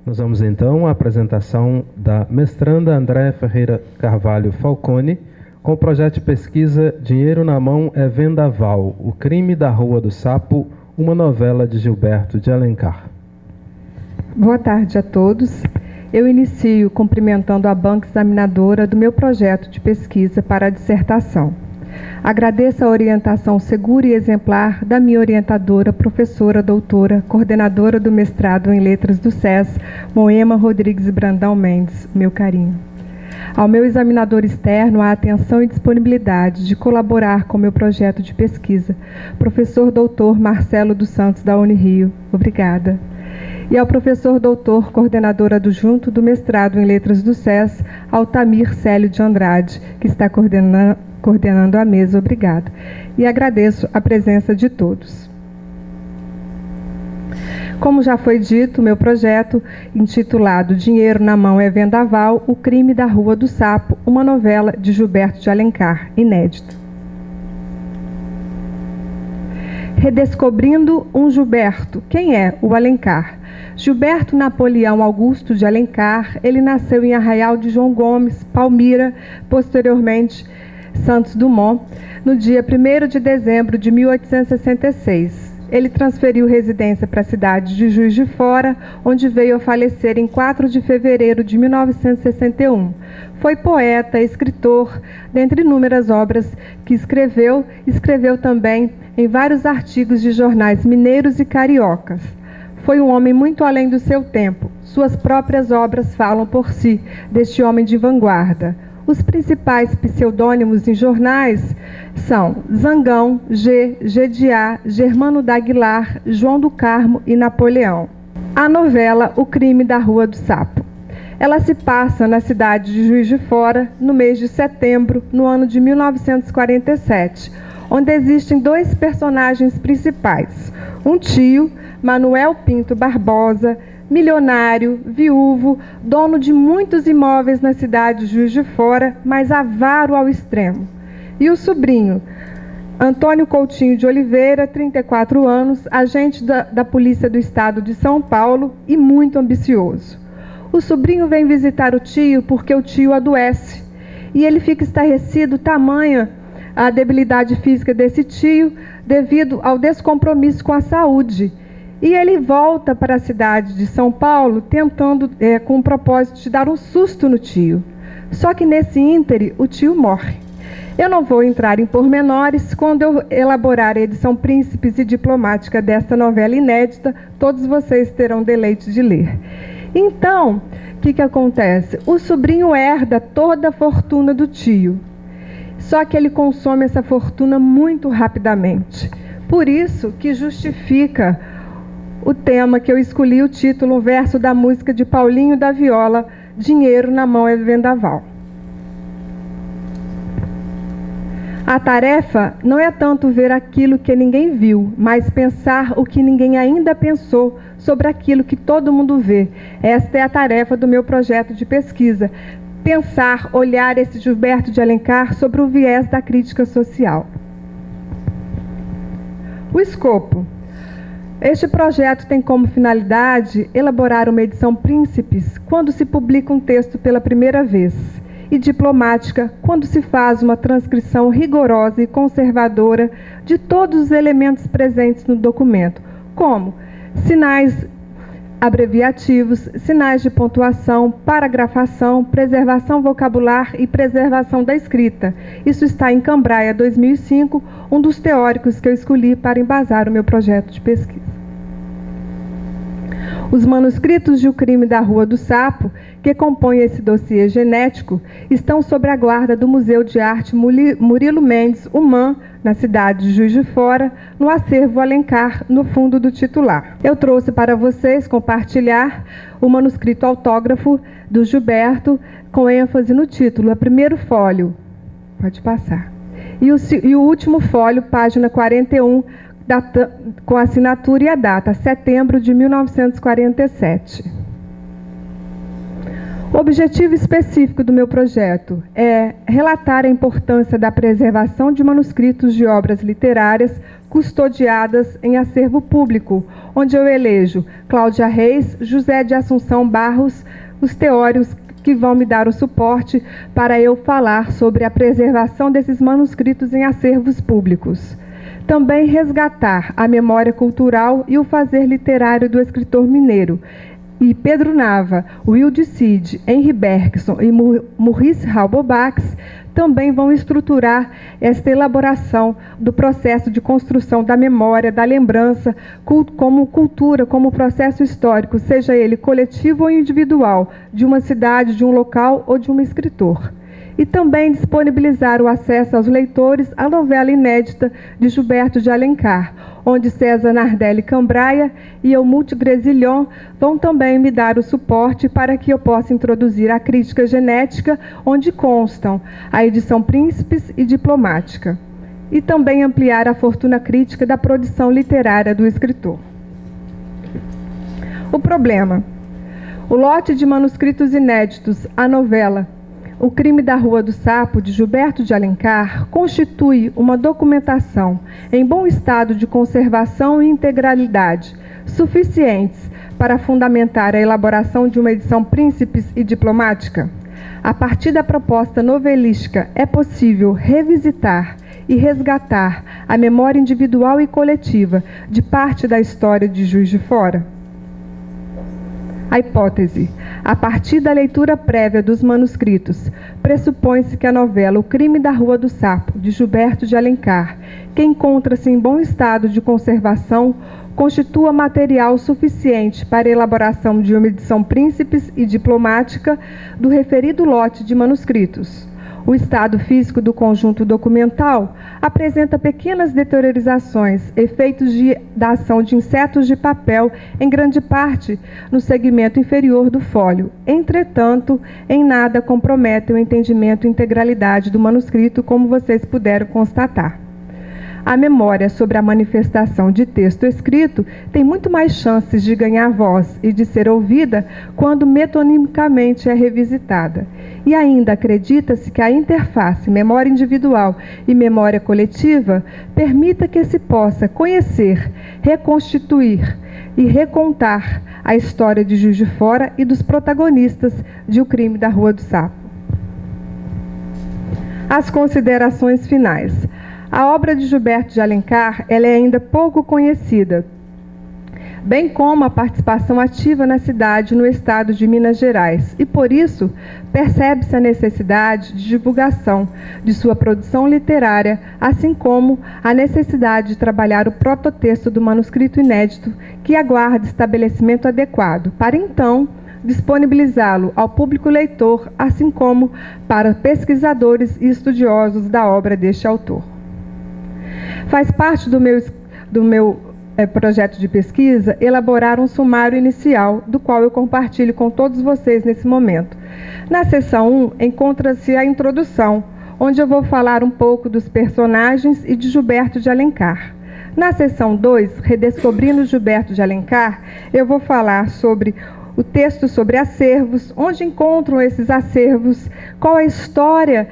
Nós vamos então à apresentação da mestranda Andréa Ferreira Carvalho Falcone, com o projeto de pesquisa Dinheiro na Mão é Vendaval, o crime da Rua do Sapo, uma novela de Gilberto de Alencar. Boa tarde a todos. Eu inicio cumprimentando a banca examinadora do meu projeto de pesquisa para a dissertação. Agradeço a orientação segura e exemplar da minha orientadora, professora, doutora, coordenadora do mestrado em Letras do SES, Moema Rodrigues Brandão Mendes, meu carinho. Ao meu examinador externo, a atenção e disponibilidade de colaborar com meu projeto de pesquisa, professor doutor Marcelo dos Santos, da Unirio. Obrigada. E ao professor doutor, coordenador adjunto do mestrado em Letras do SES, Altamir Célio de Andrade, que está coordenando a mesa. Obrigada. E agradeço a presença de todos. Como já foi dito, meu projeto, intitulado Dinheiro na Mão é Vendaval, o crime da Rua do Sapo, uma novela de Gilberto de Alencar, inédita. Redescobrindo um Gilberto. Quem é o Alencar? Gilberto Napoleão Augusto de Alencar, ele nasceu em Arraial de João Gomes, Palmira, posteriormente Santos Dumont, no dia 1º de dezembro de 1866. Ele transferiu residência para a cidade de Juiz de Fora, onde veio a falecer em 4 de fevereiro de 1961. Foi poeta, escritor, dentre inúmeras obras que escreveu também em vários artigos de jornais mineiros e cariocas. Foi um homem muito além do seu tempo. Suas próprias obras falam por si, deste homem de vanguarda. Os principais pseudônimos em jornais são Zangão, Gediá, Germano da Aguilar, João do Carmo e Napoleão. A novela O Crime da Rua do Sapo. Ela se passa na cidade de Juiz de Fora, no mês de setembro, no ano de 1947, onde existem dois personagens principais. Um tio, Manuel Pinto Barbosa, milionário, viúvo, dono de muitos imóveis na cidade de Juiz de Fora, mas avaro ao extremo. E o sobrinho, Antônio Coutinho de Oliveira, 34 anos, agente da Polícia do Estado de São Paulo e muito ambicioso. O sobrinho vem visitar o tio porque o tio adoece. E ele fica estarrecido, tamanha a debilidade física desse tio, devido ao descompromisso com a saúde. E ele volta para a cidade de São Paulo, tentando, com o propósito de dar um susto no tio. Só que nesse íntere, o tio morre. Eu não vou entrar em pormenores. Quando eu elaborar a edição príncipes e diplomática desta novela inédita, todos vocês terão deleite de ler. Então, o que acontece? O sobrinho herda toda a fortuna do tio. Só que ele consome essa fortuna muito rapidamente. Por isso que justifica o tema que eu escolhi, o título, um verso da música de Paulinho da Viola, Dinheiro na Mão é Vendaval. A tarefa não é tanto ver aquilo que ninguém viu, mas pensar o que ninguém ainda pensou sobre aquilo que todo mundo vê. Esta é a tarefa do meu projeto de pesquisa. Pensar, olhar esse Gilberto de Alencar sobre o viés da crítica social. O escopo. Este projeto tem como finalidade elaborar uma edição príncipes quando se publica um texto pela primeira vez, e diplomática quando se faz uma transcrição rigorosa e conservadora de todos os elementos presentes no documento, como sinais abreviativos, sinais de pontuação, paragrafação, preservação vocabular e preservação da escrita. Isso está em Cambraia 2005, um dos teóricos que eu escolhi para embasar o meu projeto de pesquisa. Os manuscritos de O Crime da Rua do Sapo, que compõem esse dossiê genético, estão sob a guarda do Museu de Arte Murilo Mendes, UMAM, na cidade de Juiz de Fora, no acervo Alencar, no fundo do titular. Eu trouxe para vocês compartilhar o manuscrito autógrafo do Gilberto, com ênfase no título, o primeiro fólio. Pode passar. E o último fólio, página 41, com a assinatura e a data, setembro de 1947. O objetivo específico do meu projeto é relatar a importância da preservação de manuscritos de obras literárias custodiadas em acervo público, onde eu elejo Cláudia Reis, José de Assunção Barros, os teóricos que vão me dar o suporte para eu falar sobre a preservação desses manuscritos em acervos públicos. Também resgatar a memória cultural e o fazer literário do escritor mineiro, e Pedro Nava, Wilde Cid, Henri Bergson e Maurice Halbobax também vão estruturar esta elaboração do processo de construção da memória, da lembrança, como cultura, como processo histórico, seja ele coletivo ou individual, de uma cidade, de um local ou de um escritor. E também disponibilizar o acesso aos leitores à novela inédita de Gilberto de Alencar, onde César Nardelli Cambraia e Eumulto Grezillon vão também me dar o suporte para que eu possa introduzir a crítica genética, onde constam a edição Príncipes e Diplomática, e também ampliar a fortuna crítica da produção literária do escritor. O problema: o lote de manuscritos inéditos à novela O Crime da Rua do Sapo, de Gilberto de Alencar, constitui uma documentação em bom estado de conservação e integralidade, suficientes para fundamentar a elaboração de uma edição Príncipes e Diplomática. A partir da proposta novelística, é possível revisitar e resgatar a memória individual e coletiva de parte da história de Juiz de Fora. A hipótese: a partir da leitura prévia dos manuscritos, pressupõe-se que a novela O Crime da Rua do Sapo, de Gilberto de Alencar, que encontra-se em bom estado de conservação, constitua material suficiente para a elaboração de uma edição Príncipes e Diplomática do referido lote de manuscritos. O estado físico do conjunto documental apresenta pequenas deteriorizações, efeitos da ação de insetos de papel, em grande parte no segmento inferior do fólio. Entretanto, em nada comprometem o entendimento e integralidade do manuscrito, como vocês puderam constatar. A memória sobre a manifestação de texto escrito tem muito mais chances de ganhar voz e de ser ouvida quando metonimicamente é revisitada. E ainda acredita-se que a interface memória individual e memória coletiva permita que se possa conhecer, reconstituir e recontar a história de Juiz de Fora e dos protagonistas de O Crime da Rua do Sapo. As considerações finais. A obra de Gilberto de Alencar ela é ainda pouco conhecida, bem como a participação ativa na cidade no estado de Minas Gerais, e por isso percebe-se a necessidade de divulgação de sua produção literária, assim como a necessidade de trabalhar o prototexto do manuscrito inédito, que aguarda estabelecimento adequado, para então disponibilizá-lo ao público leitor, assim como para pesquisadores e estudiosos da obra deste autor. Faz parte do meu projeto de pesquisa elaborar um sumário inicial, do qual eu compartilho com todos vocês nesse momento. Na seção 1, encontra-se a introdução, onde eu vou falar um pouco dos personagens e de Gilberto de Alencar. Na seção 2, Redescobrindo Gilberto de Alencar, eu vou falar sobre o texto sobre acervos, onde encontram esses acervos, qual a história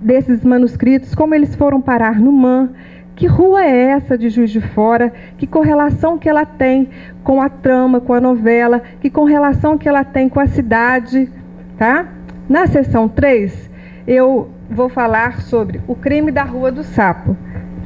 desses manuscritos, como eles foram parar no MAN, que rua é essa de Juiz de Fora, que correlação que ela tem com a trama, com a novela, que correlação que ela tem com a cidade, tá? Na seção 3, eu vou falar sobre O Crime da Rua do Sapo.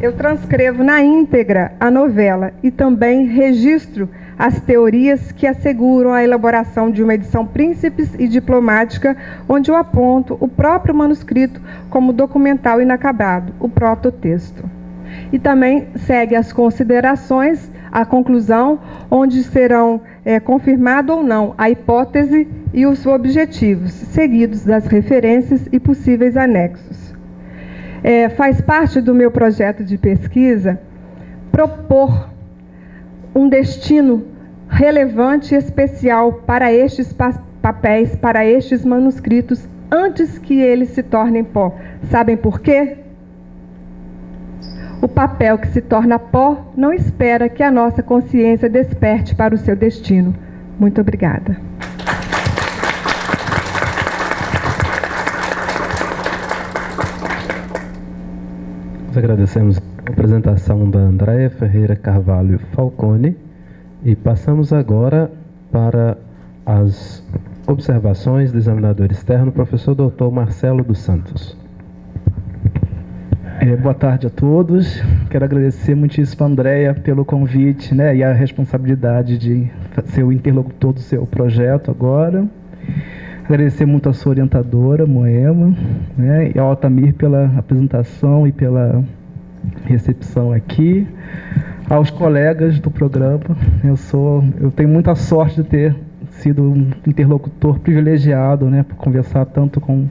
Eu transcrevo na íntegra a novela e também registro as teorias que asseguram a elaboração de uma edição Príncipes e Diplomática, onde eu aponto o próprio manuscrito como documental inacabado, o prototexto. E também segue as considerações, a conclusão, onde serão confirmado ou não a hipótese e os objetivos, seguidos das referências e possíveis anexos. Faz parte do meu projeto de pesquisa propor um destino relevante e especial para estes papéis, para estes manuscritos, antes que eles se tornem pó. Sabem por quê? O papel que se torna pó não espera que a nossa consciência desperte para o seu destino. Muito obrigada. Agradecemos a apresentação da Andréia Ferreira Carvalho Falcone e passamos agora para as observações do examinador externo, professor Dr. Marcelo dos Santos. Boa tarde a todos. Quero agradecer muitíssimo a Andréia pelo convite, né, e a responsabilidade de ser o interlocutor do seu projeto agora. Agradecer muito a sua orientadora, Moema, né, e ao Altamir pela apresentação e pela recepção aqui. Aos colegas do programa, eu tenho muita sorte de ter sido um interlocutor privilegiado, né, por conversar tanto com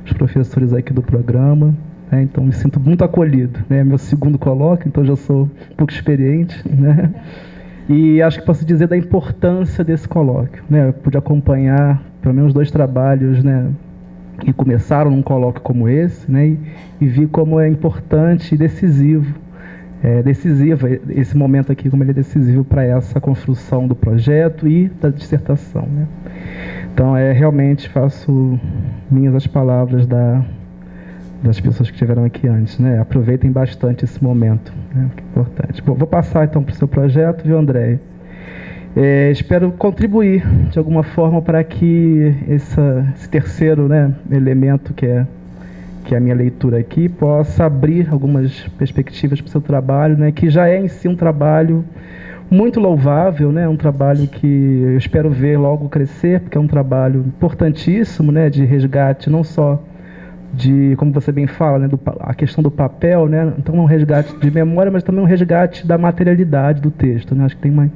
os professores aqui do programa. Então, me sinto muito acolhido. É meu segundo colóquio, então já sou um pouco experiente, né? E acho que posso dizer da importância desse colóquio, né? Eu pude acompanhar pelo menos 2 trabalhos, né, que começaram num colóquio como esse, né? E vi como é importante e decisivo, decisivo esse momento aqui, como ele é decisivo para essa construção do projeto e da dissertação, né? Então, realmente faço minhas as palavras das pessoas que estiveram aqui antes, né? Aproveitem bastante esse momento, né? Que é importante. Bom, vou passar então para o seu projeto, viu, Andréia? Espero contribuir de alguma forma para que esse terceiro, né, elemento que é a minha leitura aqui possa abrir algumas perspectivas para o seu trabalho, né? Que já é em si um trabalho muito louvável, né? Um trabalho que eu espero ver logo crescer, porque é um trabalho importantíssimo, né? De resgate não só de, como você bem fala, né, a questão do papel, né, então um resgate de memória, mas também um resgate da materialidade do texto, né, acho que tem uma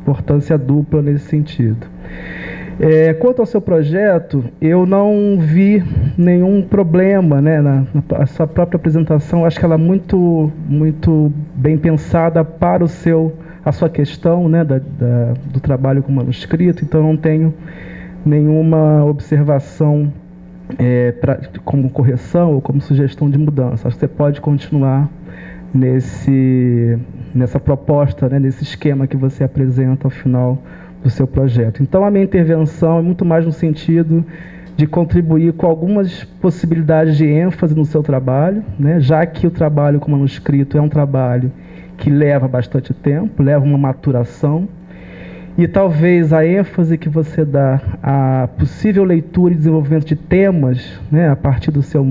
importância dupla nesse sentido. Quanto ao seu projeto, eu não vi nenhum problema, né, na sua própria apresentação, acho que ela é muito bem pensada para a sua questão, né, do trabalho com manuscrito, então não tenho nenhuma observação como correção ou como sugestão de mudança. Acho que você pode continuar nessa proposta, né, nesse esquema que você apresenta ao final do seu projeto. Então, a minha intervenção é muito mais no sentido de contribuir com algumas possibilidades de ênfase no seu trabalho, né, já que o trabalho com manuscrito é um trabalho que leva bastante tempo, leva uma maturação, e talvez a ênfase que você dá à possível leitura e desenvolvimento de temas, né, a partir do seu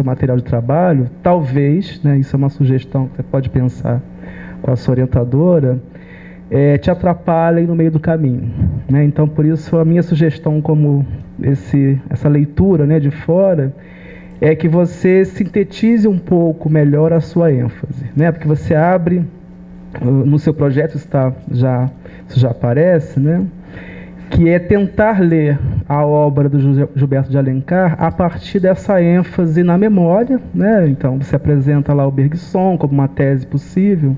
material de trabalho, talvez, né, isso é uma sugestão que você pode pensar com a sua orientadora, te atrapalhem no meio do caminho, né? Então, por isso, a minha sugestão como essa leitura, né, de fora, é que você sintetize um pouco melhor a sua ênfase, né? Porque você abre, no seu projeto isso já aparece, né? Que é tentar ler a obra do Gilberto de Alencar a partir dessa ênfase na memória, né? Então, você apresenta lá o Bergson como uma tese possível,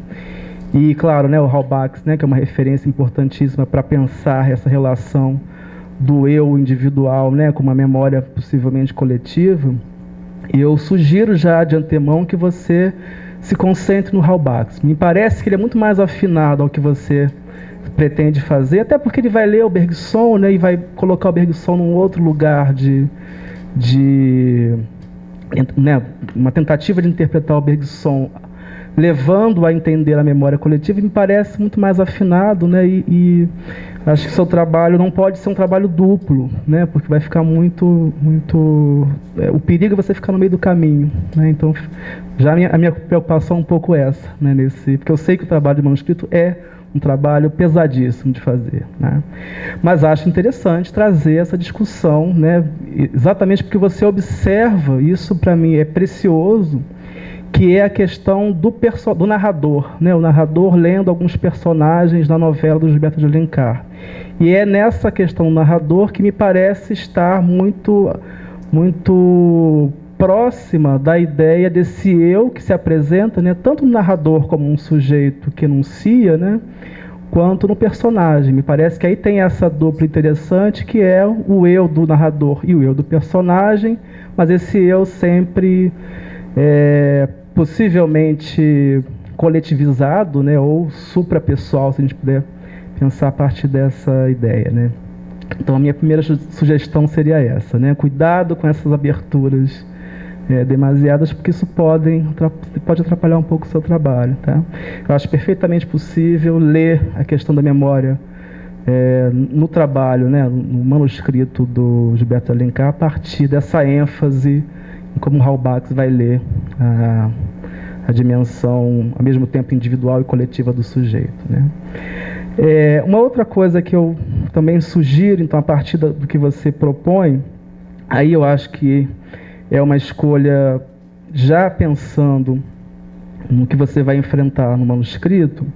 e, claro, né, o Halbach, né, que é uma referência importantíssima para pensar essa relação do eu individual, né, com uma memória possivelmente coletiva. E eu sugiro já de antemão que você se concentre no Halbach. Me parece que ele é muito mais afinado ao que você pretende fazer, até porque ele vai ler o Bergson, né, e vai colocar o Bergson num outro lugar né, uma tentativa de interpretar o Bergson levando a entender a memória coletiva, e me parece muito mais afinado, né, e acho que seu trabalho não pode ser um trabalho duplo, né, porque vai ficar muito o perigo é você ficar no meio do caminho, né? Então, já a minha preocupação é um pouco essa, né, porque eu sei que o trabalho de manuscrito é um trabalho pesadíssimo de fazer, né? Mas acho interessante trazer essa discussão, né, exatamente porque você observa, isso para mim é precioso, que é a questão do narrador, né? O narrador lendo alguns personagens da novela do Gilberto de Alencar. E é nessa questão do narrador que me parece estar muito próxima da ideia desse eu que se apresenta, né? Tanto no narrador como um sujeito que enuncia, né? Quanto no personagem. Me parece que aí tem essa dupla interessante, que é o eu do narrador e o eu do personagem, mas esse eu sempre possivelmente coletivizado, né, ou suprapessoal, se a gente puder pensar a partir dessa ideia, né? Então, a minha primeira sugestão seria essa, né? Cuidado com essas aberturas demasiadas, porque isso pode atrapalhar um pouco o seu trabalho. Tá? Eu acho perfeitamente possível ler a questão da memória no trabalho, né, no manuscrito do Gilberto Alencar, a partir dessa ênfase em como Raul Bax vai ler a dimensão, ao mesmo tempo individual e coletiva do sujeito. Né? Uma outra coisa que eu também sugiro, então, a partir do que você propõe, aí eu acho que é uma escolha já pensando no que você vai enfrentar no manuscrito,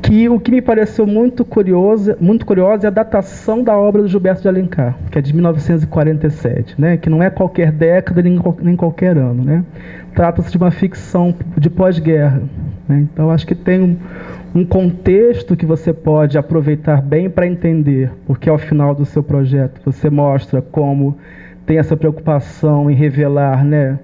que o que me pareceu muito curioso é a datação da obra do Gilberto de Alencar, que é de 1947, né? Que não é qualquer década nem qualquer ano. Né? Trata-se de uma ficção de pós-guerra. Né? Então, acho que tem um contexto que você pode aproveitar bem para entender, porque ao final do seu projeto você mostra como tem essa preocupação em revelar, né,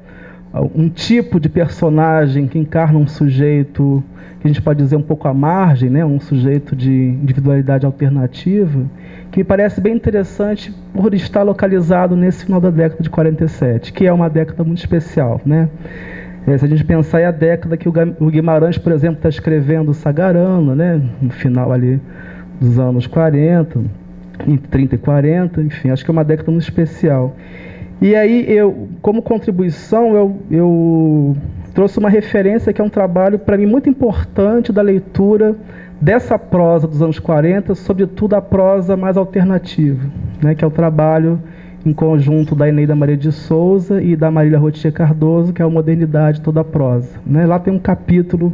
um tipo de personagem que encarna um sujeito que a gente pode dizer um pouco à margem, né, um sujeito de individualidade alternativa, que me parece bem interessante por estar localizado nesse final da década de 47, que é uma década muito especial. Né? Se a gente pensar, é a década que o Guimarães, por exemplo, está escrevendo o Sagarana, né, no final ali dos anos 40, entre 30 e 40, enfim, acho que é uma década muito especial. E aí, como contribuição, eu trouxe uma referência que é um trabalho, para mim, muito importante da leitura dessa prosa dos anos 40, sobretudo a prosa mais alternativa, né, que é o trabalho em conjunto da Eneida Maria de Souza e da Marília Rotier Cardoso, que é a Modernidade Toda a Prosa. Né? Lá tem um capítulo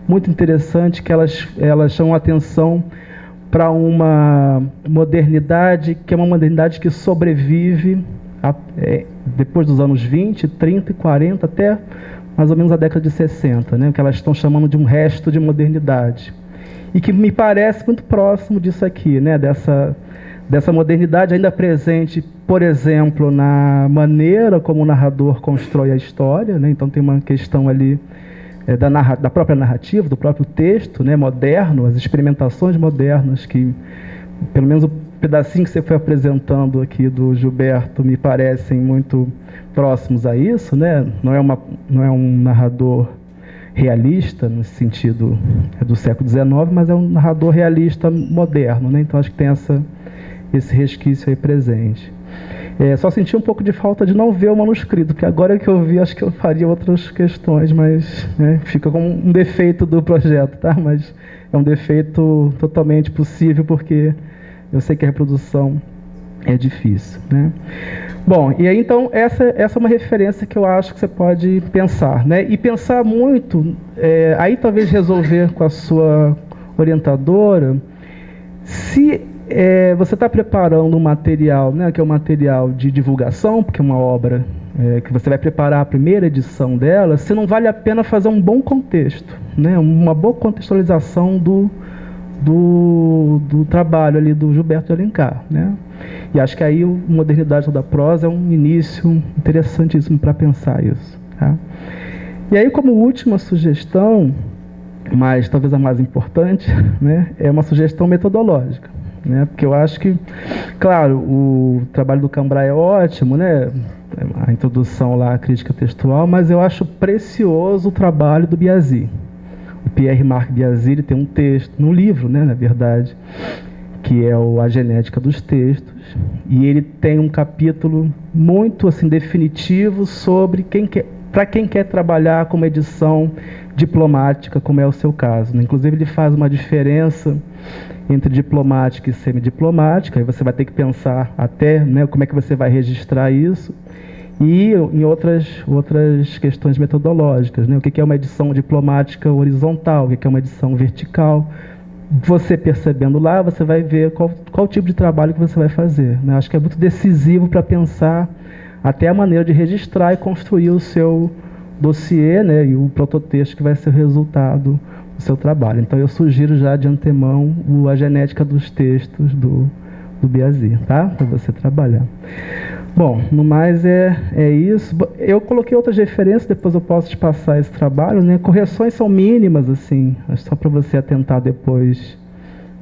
muito interessante que elas chamam a atenção para uma modernidade, que é uma modernidade que sobrevive depois dos anos 20, 30 e 40, até mais ou menos a década de 60, né? Que elas estão chamando de um resto de modernidade. E que me parece muito próximo disso aqui, né? Dessa modernidade ainda presente, por exemplo, na maneira como o narrador constrói a história, né? Então tem uma questão ali da própria narrativa, do próprio texto, né, moderno, as experimentações modernas que, pelo menos o pedacinho que você foi apresentando aqui do Gilberto, me parecem muito próximos a isso. Né? Não é um narrador realista, no sentido do século XIX, mas é um narrador realista moderno. Né? Então acho que tem esse resquício aí presente. Só senti um pouco de falta de não ver o manuscrito, porque agora que eu vi, acho que eu faria outras questões, mas fica como um defeito do projeto, tá? Mas é um defeito totalmente possível, porque eu sei que a reprodução é difícil. Né? Bom, e aí então essa é uma referência que eu acho que você pode pensar. Né? E pensar muito, aí talvez resolver com a sua orientadora, se você está preparando um material, né, que é um material de divulgação, porque é uma obra que você vai preparar a primeira edição dela, se não vale a pena fazer um bom contexto, né, uma boa contextualização do trabalho ali do Gilberto de Alencar. Né? E acho que aí o Modernidade da Prosa é um início interessantíssimo para pensar isso. Tá? E aí, como última sugestão, mas talvez a mais importante, né, é uma sugestão metodológica. Né? Porque eu acho que, claro, o trabalho do Cambrai é ótimo, né? A introdução lá à crítica textual, mas eu acho precioso o trabalho do Biasi. O Pierre-Marc Biasi, ele tem um texto, num livro, né, na verdade, que é A Genética dos Textos, e ele tem um capítulo muito assim, definitivo sobre para quem quer trabalhar com uma edição diplomática, como é o seu caso. Né? Inclusive, ele faz uma diferença entre diplomática e semidiplomática, aí você vai ter que pensar até, né, como é que você vai registrar isso, e em outras questões metodológicas, né? O que é uma edição diplomática horizontal, o que é uma edição vertical. Você percebendo lá, você vai ver qual tipo de trabalho que você vai fazer. Né? Acho que é muito decisivo para pensar até a maneira de registrar e construir o seu dossiê, né, e o prototexto que vai ser o resultado do seu trabalho. Então eu sugiro já de antemão A Genética dos Textos do Biasi, tá? Para você trabalhar. Bom, no mais é isso. Eu coloquei outras referências, depois eu posso te passar esse trabalho, né? Correções são mínimas, assim, só para você atentar depois,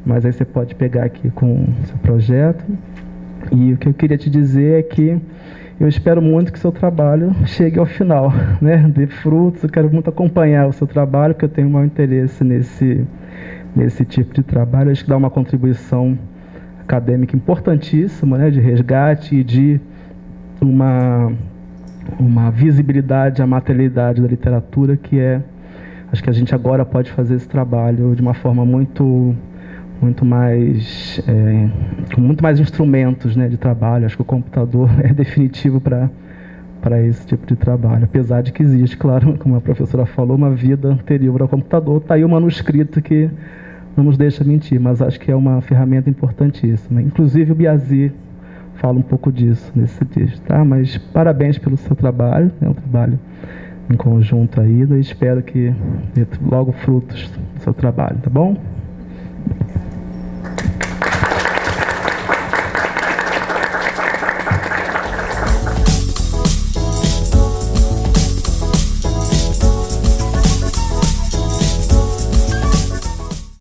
mas aí você pode pegar aqui com o seu projeto. E o que eu queria te dizer é que Eu espero muito que seu trabalho chegue ao final, né? Dê frutos. Eu quero muito acompanhar o seu trabalho, porque eu tenho um maior interesse nesse tipo de trabalho. Acho que dá uma contribuição acadêmica importantíssima, né? De resgate e de uma visibilidade à materialidade da literatura, que acho que a gente agora pode fazer esse trabalho de uma forma muito mais, com muito mais instrumentos, né, de trabalho. Acho que o computador é definitivo para esse tipo de trabalho, apesar de que existe, claro, como a professora falou, uma vida anterior ao computador. Está aí o manuscrito que não nos deixa mentir, mas acho que é uma ferramenta importantíssima. Inclusive o Biasi fala um pouco disso nesse texto, tá? Mas parabéns pelo seu trabalho, é um trabalho em conjunto aí, e espero que dê logo frutos do seu trabalho, tá bom?